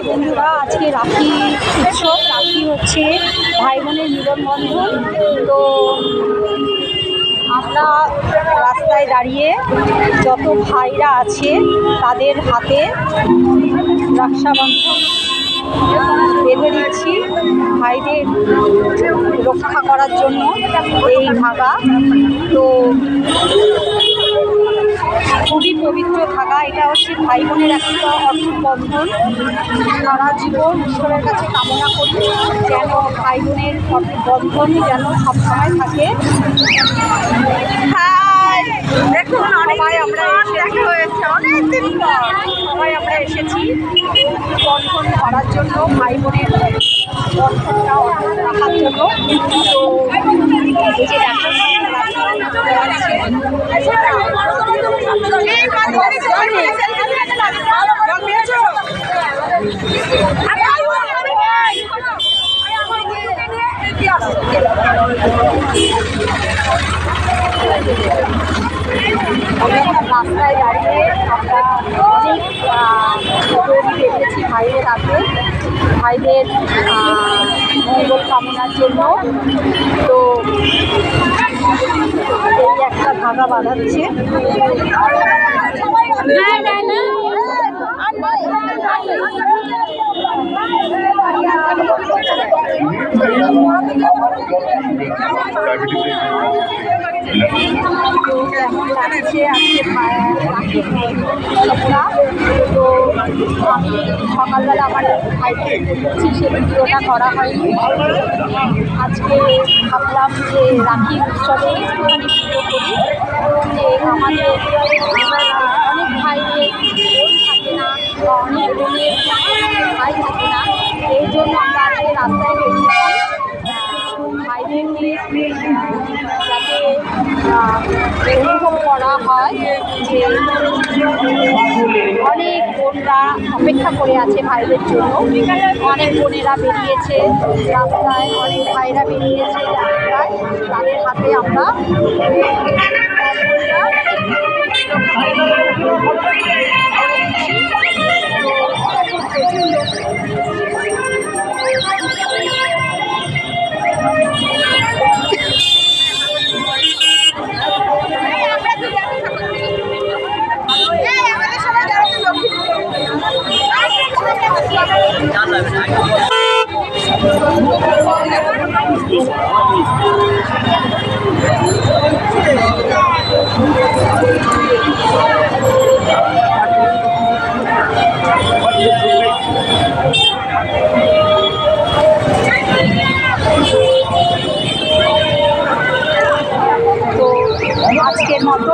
বন্ধুরা, আজকে রাখি উৎসব। রাখি হচ্ছে ভাই বোনের মিলনবন্ধন। তো আমরা রাস্তায় দাঁড়িয়ে যত ভাইরা আছে তাদের হাতে রক্ষাবন্ধন বেঁধে দিচ্ছি, ভাইদের রক্ষা করার জন্য এই ধাগা। তো খুবই পবিত্র ধাগা, এটা হচ্ছে ভাই বোনের একটা অর্থবন্ধন। সারা জীবন ঈশ্বরের কাছে কামনা করি যেন ভাই বোনের বন্ধন যেন সবসময় থাকে। দেখুন সবাই আমরা এসেছি বন্ধন করার জন্য, ভাই বোনের বন্ধনটা রাখার জন্য। তো এই যে রাস্তায় দাঁড়িয়ে আমরা অনেক বেরিয়েছি ভাইদের হাতে, ভাইদের মঙ্গল কামনার জন্য। তো এই একটা ধাগা বাঁধাচ্ছে। তো কেমন লাগছে আজকে রাখি উৎসবটা? তো আমি সকালবেলা আমার ভাইকে বলছি, সে ভিডিওটা করা হয়নি। আজকে ভাবলাম যে রাখি উৎসবে একটুখানি ভিডিও করি, যে আমাদের অনেক ভাইদের বোন থাকে না বা অনেক বোনের ভাই থাকে না, এই জন্য আমরা আজকে রাস্তায় বেরিয়েছি ভাইদেরকে যাতে অনুভব করা হয় যে অনেক বোনরা অপেক্ষা করে আছে ভাইদের জন্য। অনেক বোনেরা বেরিয়েছে রাস্তায়, অনেক ভাইরা বেরিয়েছে রাস্তায়, তাদের হাতে আমরা আজকের মতো